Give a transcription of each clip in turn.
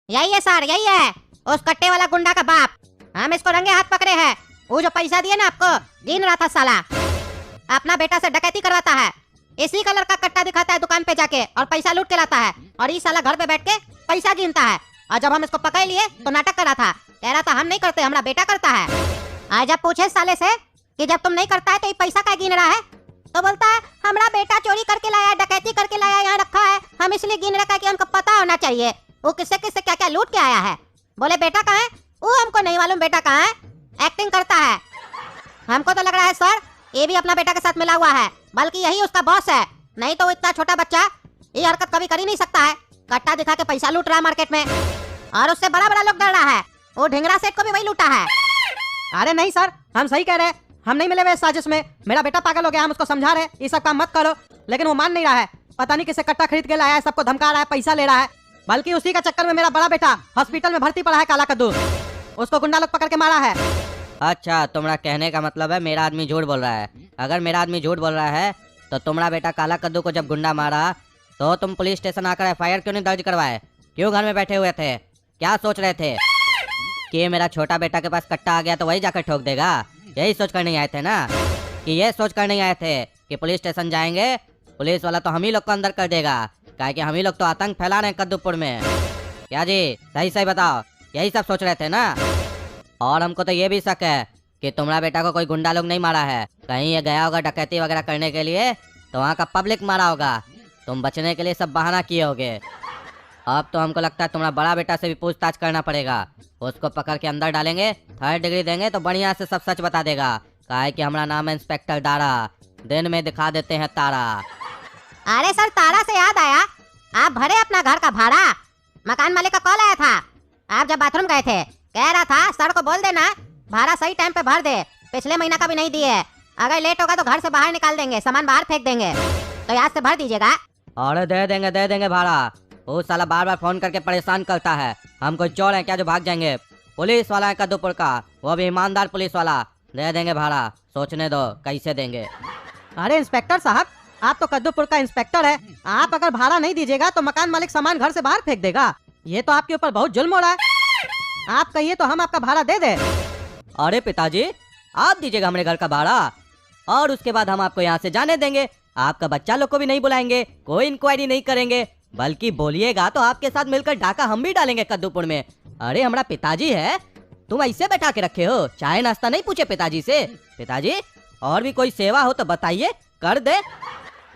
यही है सर, यही है उस कट्टे वाला गुंडा का बाप। हम इसको रंगे हाथ पकड़े हैं। वो जो पैसा दिए ना आपको, गिन रहा था साला। अपना बेटा से डकैती करवाता है, इसी कलर का कट्टा दिखाता है दुकान पे जाके और पैसा लूट के लाता है। और ये साला घर पे बैठ के पैसा गिनता है। और जब हम इसको पकड़ लिए तो नाटक कर रहा था, कह रहा था हम नहीं करते, हमारा बेटा करता है। आज जब पूछे साले से कि जब तुम नहीं करता है तो ये पैसा क्या गिन रहा है, तो बोलता है हमारा बेटा चोरी करके लाया, डकैती करके लाया, यहाँ रखा है, हम इसलिए गिन रखा है कि हमको पता होना चाहिए वो किससे किससे क्या क्या लूट के आया है। बोले बेटा कहाँ है? वो हमको नहीं मालूम बेटा कहाँ है, एक्टिंग करता है। हमको तो लग रहा है सर ये भी अपना बेटा के साथ मिला हुआ है, बल्कि यही उसका बॉस है। नहीं तो वो इतना छोटा बच्चा ये हरकत कभी कर ही नहीं सकता है। कट्टा दिखा के पैसा लूट रहा है मार्केट में, और उससे बड़ा बड़ा लोग डर रहा है। वो ढिंगरा सेठ को भी वही लूटा है। अरे नहीं सर, हम सही कह रहे हैं, हम नहीं मिले हुए इस साजिश में। मेरा बेटा पागल हो गया, हम उसको समझा रहे हैं ये सब काम मत करो, लेकिन वो मान नहीं रहा है। पता नहीं किसे कट्टा खरीद के लाया है, सबको धमका रहा है, पैसा ले रहा है। बल्कि उसी का चक्कर में मेरा बड़ा बेटा हॉस्पिटल में भर्ती पड़ा है, काला कद्दू। उसको गुंडा लोग पकड़ के मारा है। अच्छा, तुम्हारा कहने का मतलब है मेरा आदमी झूठ बोल रहा है। अगर मेरा आदमी झूठ बोल रहा है तो तुम्हारा बेटा काला कद्दू को जब गुंडा मारा तो तुम पुलिस स्टेशन आकर FIR क्यों नहीं दर्ज करवाए? क्यों घर में बैठे हुए थे? क्या सोच रहे थे कि मेरा छोटा बेटा के पास कट्टा आ गया तो वही जाकर ठोक देगा? यही सोच कर नहीं आए थे ना? कि ये सोच कर नहीं आए थे कि पुलिस स्टेशन जाएंगे, पुलिस वाला तो हम ही लोग को अंदर कर देगा, क्या कि हम ही लोग तो आतंक फैला रहे हैं कद्दूपुर में। क्या जी, सही सही बताओ, यही सब सोच रहे थे ना? और हमको तो ये भी शक है कि तुम्हारा बेटा को कोई गुंडा लोग नहीं मारा है, कहीं ये गया होगा डकैती वगैरह करने के लिए, तो वहाँ का पब्लिक मारा होगा। तुम बचने के लिए सब बहाना किए होगे। अब तो हमको लगता है तुम्हारा बड़ा बेटा से भी पूछताछ करना पड़ेगा। उसको पकड़ के अंदर डालेंगे, 3rd डिग्री देंगे तो बढ़िया से सब सच बता देगा। काहे कि हमारा नाम है इंस्पेक्टर दारा, दिन में दिखा देते हैं तारा। अरे सर, तारा से याद आया, आप भरे अपना घर का भाड़ा? मकान मालिक का कॉल आया था, आप जब बाथरूम गए थे, कह रहा था सर को बोल देना भाड़ा सही टाइम पे भर दे, पिछले महीना का भी नहीं दिए, अगर लेट होगा तो घर से बाहर निकाल देंगे, सामान बाहर फेंक देंगे, तो आज से भर दीजिएगा। और दे देंगे भाड़ा। वो साला बार बार फोन करके परेशान करता है। हम कोई चोर हैं क्या जो भाग जाएंगे? पुलिस वाला है कद्दूपुर का, वो भी ईमानदार पुलिस वाला। दे देंगे भाड़ा, सोचने दो कैसे देंगे। अरे इंस्पेक्टर साहब, आप तो कद्दूपुर का इंस्पेक्टर है, आप अगर भाड़ा नहीं दीजिएगा तो मकान मालिक सामान घर से बाहर फेंक देगा। ये तो आपके ऊपर बहुत जुल्म हो रहा है। आप कहिए तो हम आपका भाड़ा दे दे। अरे पिताजी, आप दीजिएगा हमारे घर का भाड़ा और उसके बाद हम आपको यहाँ से जाने देंगे। आपका बच्चा लोग को भी नहीं बुलाएंगे, कोई इंक्वायरी नहीं करेंगे, बल्कि बोलिएगा तो आपके साथ मिलकर डाका हम भी डालेंगे कद्दूपुर में। अरे हमारा पिताजी है, तुम ऐसे बैठा के रखे हो, चाय नाश्ता नहीं पूछे पिताजी से? पिताजी और भी कोई सेवा हो तो बताइए, कर दे।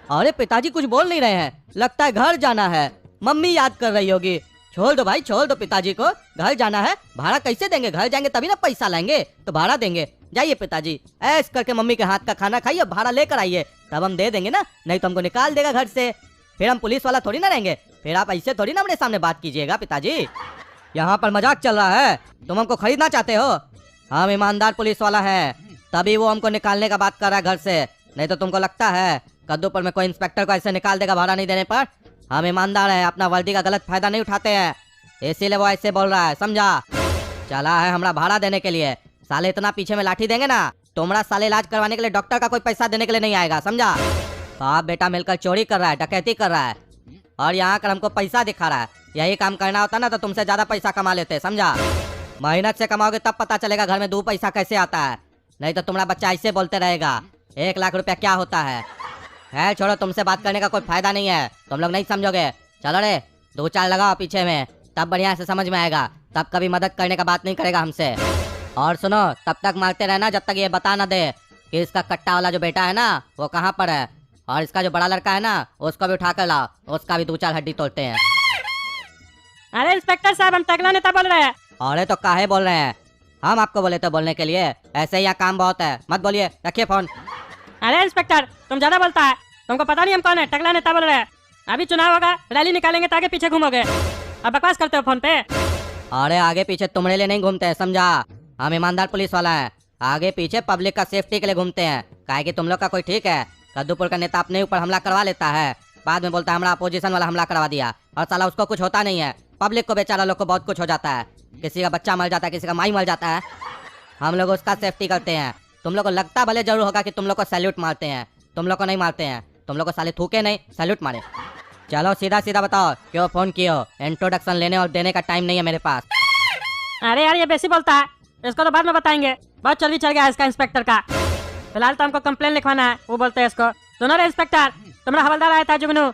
अरे पिताजी कुछ बोल नहीं रहे हैं, लगता है घर जाना है, मम्मी याद कर रही होगी। छोड़ दो भाई, छोड़ दो पिताजी को, घर जाना है। भाड़ा कैसे देंगे? घर जाएंगे तभी ना पैसा लाएंगे, तो भाड़ा देंगे। जाइए पिताजी, ऐश करके मम्मी के हाथ का खाना खाइए, भाड़ा लेकर आइए, तब हम दे देंगे ना, नहीं तो हमको निकाल देगा घर से। फिर हम पुलिस वाला थोड़ी ना रहेंगे, फिर आप ऐसे थोड़ी ना हमारे सामने बात कीजिएगा पिताजी। यहाँ पर मजाक चल रहा है, तुम हमको खरीदना चाहते हो? हम ईमानदार पुलिस वाला है, तभी वो हमको निकालने का बात कर रहा है घर से। नहीं तो तुमको लगता है कद्दूपुर में कोई इंस्पेक्टर को ऐसे निकाल देगा भाड़ा नहीं देने पर? हम ईमानदार हैं, अपना वर्दी का गलत फायदा नहीं उठाते हैं, इसीलिए वो ऐसे बोल रहा है, समझा? चला है हमारा भाड़ा देने के लिए। साले इतना पीछे में लाठी देंगे ना, तुम्हारा साले इलाज करवाने के लिए डॉक्टर का कोई पैसा देने के लिए नहीं आएगा, समझा? बाप बेटा मिलकर चोरी कर रहा है, डकैती कर रहा है, और यहाँ कर हमको पैसा दिखा रहा है। यही काम करना होता ना तो तुमसे ज्यादा पैसा कमा लेते, समझा? मेहनत से कमाओगे तब पता चलेगा घर में 2 पैसा कैसे आता है, नहीं तो तुम्हारा बच्चा ऐसे बोलते रहेगा 1 लाख रुपया क्या होता है। छोड़ो, तुमसे बात करने का कोई फायदा नहीं है, तुम लोग नहीं समझोगे। चलो रे, 2-4 लगाओ पीछे में, तब बढ़िया से समझ में आएगा, तब कभी मदद करने का बात नहीं करेगा हमसे। और सुनो, तब तक मारते रहना जब तक ये बता ना दे कि इसका कट्टा वाला जो बेटा है ना वो कहाँ पर है, और इसका जो बड़ा लड़का है ना उसको भी उठा कर लाओ, उसका भी 2-4 हड्डी तोड़ते हैं। अरे इंस्पेक्टर साहब, हम तगला नेता बोल रहे हैं। अरे तो काहे बोल रहे हैं? हम आपको बोले तो बोलने के लिए, ऐसे ही यहाँ काम बहुत है, मत बोलिए, रखिए फोन। अरे इंस्पेक्टर, तुम ज्यादा बोलता है, तुमको पता नहीं हम कौन है, टकला नेता बोल रहे हैं। अभी चुनाव होगा, रैली निकालेंगे ताकि पीछे घूमोगे, अब बकवास करते हो फोन पे। अरे आगे पीछे तुम्हारे लिए नहीं घूमते, समझा? हम ईमानदार पुलिस वाला है, आगे पीछे पब्लिक का सेफ्टी के लिए घूमते हैं। काहे कि तुम लोग का कोई ठीक है, कद्दूपुर का नेता अपने ऊपर हमला करवा लेता है, बाद में बोलता है हमारा अपोजिशन वाला हमला करवा दिया, और साला उसको कुछ होता नहीं है, पब्लिक को बेचारा लोग को बहुत कुछ हो जाता है, किसी का बच्चा मर जाता है, किसी का माई मर जाता है, हम लोग उसका सेफ्टी करते हैं। तुम लोग को लगता भले जरूर होगा कि तुम लोग को सैल्यूट मारते हैं, तुम लोग को नहीं मारते हैं, तुम लोग को साले थूके नहीं, सैल्यूट मारे। चलो सीधा सीधा बताओ क्यों फोन किए हो? इंट्रोडक्शन लेने और देने का टाइम नहीं है मेरे पास। अरे यार ये बेसी बोलता है, इसको तो बाद में बताएंगे। बहुत चल गया है इसका इंस्पेक्टर का। फिलहाल तो हमको कंप्लेन लिखवाना है। वो बोलते हैं इसको, सुनो रे इंस्पेक्टर, तुम्हारा हवलदार आया था जुगनू,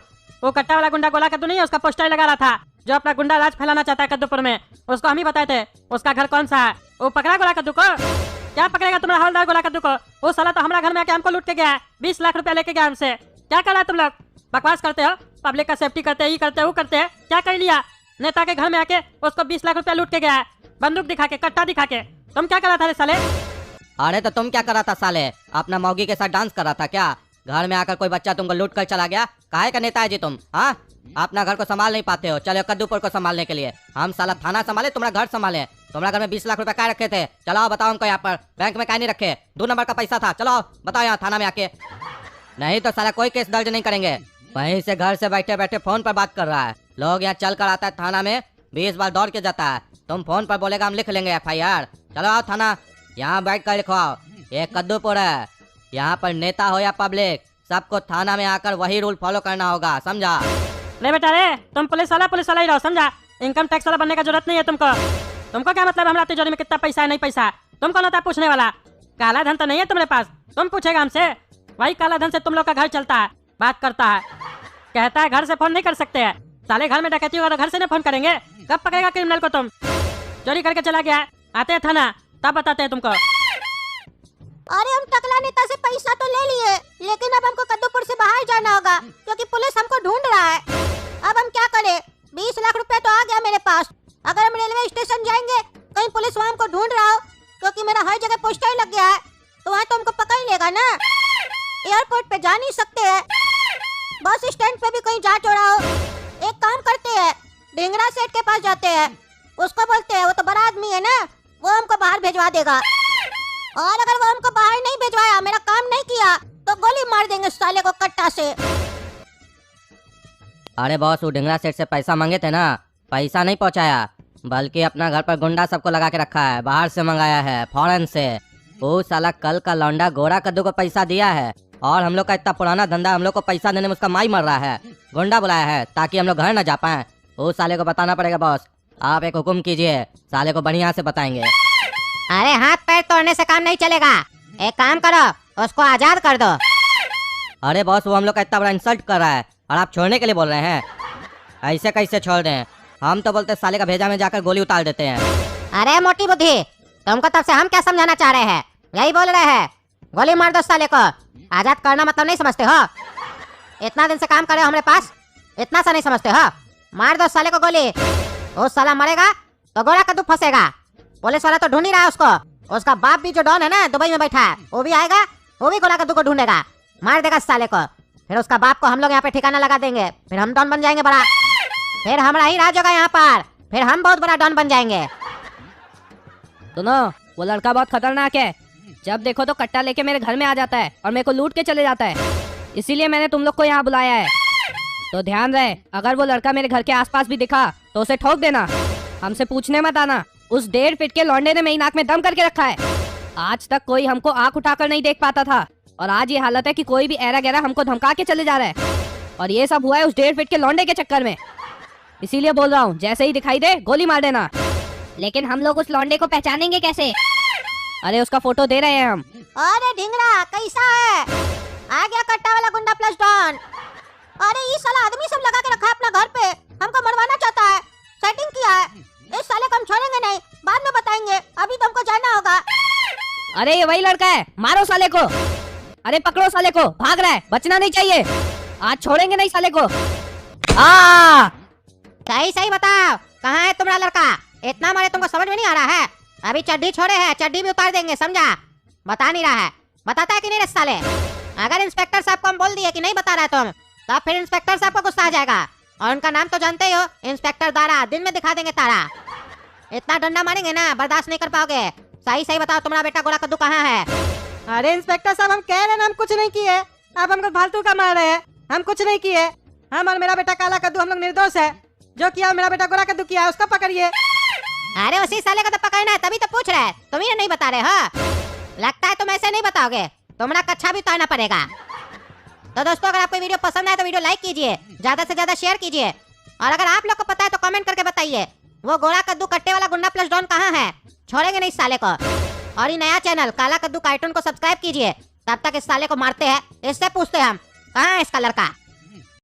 वो कट्टा वाला गुंडा गोला कद्दू नहीं है, उसका पोस्टर लगा रहा था, जो अपना गुंडा राज फैलाना चाहता है कद्दूपुर में। उसको हम ही बताए थे उसका घर कौन सा है। वो पकड़ा गोला कद्दू को? क्या पकड़ेगा तुम्हारा हवलदार गोला कद्दू को? वो साला तो हमारा घर में आके हमको लूट के गया है, 20 लाख रुपया लेके गया हमसे। क्या कर रहा है तुम लोग? बकवास करते हो, पब्लिक का सेफ्टी करते हैं, ये करते हैं, वो करते हैं। क्या कर लिया? नेता के घर में आके उसको 20 लाख रुपया लूट के गया है, बंदूक दिखा के, कट्टा दिखा के। तुम क्या कर रहा था रे साले? अरे तो तुम क्या कर रहा था साले? अपना मौगी के साथ डांस कर रहा था क्या? घर में आकर कोई बच्चा तुमको लूट कर चला गया? काहे का नेता है जी तुम? हाँ, अपना घर को संभाल नहीं पाते हो, चलो कद्दूपुर को संभालने के लिए। हम साला थाना संभाले, तुम्हारा घर संभाले। तुम्हारा घर में 20 लाख रुपए क्या रखे थे? चलो आओ बताओ हमको, यहाँ पर बैंक में क्या नहीं रखे? 2 नंबर का पैसा था। चलो बताओ यहाँ थाना में आके, नहीं तो साला कोई केस दर्ज नहीं करेंगे। वहीं से घर से बैठे बैठे फोन पर बात कर रहा है। लोग यहाँ चल कर आता है थाना में, 20 बार दौड़ के जाता है। तुम फोन पर बोलेगा हम लिख लेंगे FIR। चलो आओ थाना, यहाँ बैठ कर लिखवाओ। ये कद्दूपुर है, यहाँ पर नेता हो या पब्लिक, सबको थाना में आकर वही रूल फॉलो करना होगा, समझा? ले बेटा रे, तुम पुलिस वाला ही रहो, समझा? इनकम टैक्स वाला बनने का जरूरत नहीं है तुमको। तुमको क्या मतलब हमारा तिजोरी में कितना पैसा है नहीं पैसा? तुम कौन होता है पूछने वाला? काला धन तो नहीं है तुम्हारे पास, तुम पूछेगा हमसे? वही काला धन से तुम लोग का घर चलता है, बात करता है, कहता है घर से फोन नहीं कर सकते हैं। साले घर में डकैती होगा तो घर से नहीं फोन करेंगे? कब पकड़ेगा क्रिमिनल को तुम? चोरी करके चला गया, आते हैं थाना तब बताते हैं तुमको। अरे हम टकला नेता से पैसा तो ले लिए, लेकिन अब हमको कद्दूपुर से बाहर जाना होगा क्योंकि पुलिस हमको ढूंढ रहा है। अब हम क्या करें? 20 लाख रुपए तो आ गया मेरे पास। अगर हम रेलवे स्टेशन जाएंगे, कहीं पुलिस वहाँ हमको ढूंढ रहा हो, क्योंकि मेरा हर जगह पोस्टर लग गया है, तो वहाँ तो हमको पकड़ लेगा ना। एयरपोर्ट पे जा नहीं सकते हैं, बस स्टैंड पे भी कहीं जा छोड़ा हो। एक काम करते हैं, ढिंगरा सेठ के पास जाते हैं, उसको बोलते हैं, वो तो बड़ा आदमी है ना, वो हमको बाहर भेजवा देगा। और अगर वो हमको बाहर नहीं भेजवाया, मेरा काम नहीं किया, तो गोली मार देंगे साले को कट्टा से। अरे बॉस, वो ढिंगरा सेठ से पैसा मांगे थे ना, पैसा नहीं पहुंचाया, बल्कि अपना घर पर गुंडा सबको लगा के रखा है, बाहर से मंगाया है, फॉरेन से। वो साला कल का लौंडा गोरा कद्दू को पैसा दिया है, और हम लोग का इतना पुराना धंधा, हम लोग को पैसा देने में उसका माई मर रहा है। गुंडा बुलाया है ताकि हम लोग घर न जा पाए। वो साले को बताना पड़ेगा बॉस, आप एक हुक्म कीजिए, साले को बढ़िया से बताएंगे। अरे हाथ पैर तोड़ने से काम नहीं चलेगा, एक काम करो, उसको आजाद कर दो। अरे बॉस, वो हम लोग का इतना बड़ा इंसल्ट कर रहा है और आप छोड़ने के लिए बोल रहे हैं? ऐसे कैसे छोड़ दें? हम तो बोलते साले का भेजा में जाकर गोली उतार देते हैं। अरे मोटी बुद्धि, तुमको तब से हम क्या समझाना चाह रहे हैं? यही बोल रहे हैं, गोली मार दो साले को। आजाद करना मतलब नहीं समझते हो? इतना दिन से काम कर रहे हो हमारे पास, इतना सा नहीं समझते हो? मार दो साले को गोली, वो साला मरेगा तो गोरा कद्दू फंसेगा। पुलिस वाला तो ढूंढ ही रहा है उसको, उसका बाप भी जो डॉन है ना, दुबई में बैठा है, वो भी आएगा, वो भी गोरा कद्दू को ढूंढेगा, मार देगा साले को। फिर उसका बाप को हम लोग यहाँ पे ठिकाना लगा देंगे, फिर हम डॉन बन जाएंगे बड़ा, फिर हमारा ही राज होगा यहाँ पर, फिर हम बहुत बड़ा डॉन बन जाएंगे। सुनो, वो लड़का बहुत खतरनाक है, जब देखो तो कट्टा लेके मेरे घर में आ जाता है और मेरे को लूट के चले जाता है। इसीलिए मैंने तुम लोग को यहाँ बुलाया है, तो ध्यान रहे, अगर वो लड़का मेरे घर के आसपास भी दिखा तो उसे ठोक देना, हमसे पूछने मत आना। उस 1.5 फीट के लौंडे ने मेरी नाक में दम करके रखा है। आज तक कोई हमको आंख उठाकर नहीं देख पाता था, और आज ये हालत है कि कोई भी ऐरा गैरा हमको धमका के चले जा रहा है, और ये सब हुआ है उस 1.5 फीट के लौंडे के चक्कर में। इसीलिए बोल रहा हूँ, जैसे ही दिखाई दे गोली मार देना। लेकिन हम लोग उस लौंडे को पहचानेंगे कैसे? अरे उसका फोटो दे रहे हैं हम। अरे ढिंगरा कैसा है? आ गया कट्टा वाला गुंडा प्लस डॉन। अरे ये साला आदमी सब लगा के रखा है अपना घर पे, हमको मरवाना चाहता है, सेटिंग किया है। इस साले को हम छोड़ेंगे नहीं, बाद में बताएंगे, अभी तुमको जाना होगा। अरे ये वही लड़का है, मारो साले को। अरे पकड़ो साले को, भाग रहा है, बचना नहीं चाहिए, आज छोड़ेंगे नहीं साले को। सही सही बताओ, कहाँ है तुम्हारा लड़का? इतना मारे तुमको समझ में नहीं आ रहा है? अभी चड्डी छोड़े हैं, चड्डी भी उतार देंगे, समझा? बता नहीं रहा है, बताता है कि नहीं रे साले? अगर इंस्पेक्टर साहब को हम बोल दिए कि नहीं बता रहा है तुम, तब फिर इंस्पेक्टर साहब को गुस्सा आ जाएगा, और उनका नाम तो जानते ही हो, इंस्पेक्टर दारा, दिन में दिखा देंगे तारा। इतना डंडा मारेंगे ना, बर्दाश्त नहीं कर पाओगे। सही सही बताओ, तुम्हारा बेटा गोरा कद्दू कहाँ है? अरे इंस्पेक्टर साहब, हम कह रहे हैं ना, हम कुछ नहीं किए, आप हमको फालतू का मार रहे हैं। हम कुछ नहीं किए, हम और मेरा बेटा काला कद्दू हम लोग निर्दोष है। जो किया मेरा बेटा गोरा कद्दू किया, उसको पकड़िए। अरे उसी साले को तो पकड़ना है, तभी तो पूछ रहे हैं, तुम ही नहीं बता रहे हो। लगता है तुम ऐसे नहीं बताओगे, तुम्हारा कच्छा भी उतारना पड़ेगा। तो दोस्तों अगर आपको वीडियो पसंद आए तो वीडियो लाइक कीजिए, ज्यादा से ज्यादा शेयर कीजिए, और अगर आप लोग को पता है तो कमेंट करके बताइए वो गोरा कद्दू कट्टे वाला गुंडा प्लस डॉन कहाँ है। छोड़ेंगे नहीं इस साले को। और ये नया चैनल काला कद्दू कार्टून को सब्सक्राइब कीजिए। तब तक इस साले को मारते हैं, इससे पूछते हैं हम कहाँ है इसका लड़का।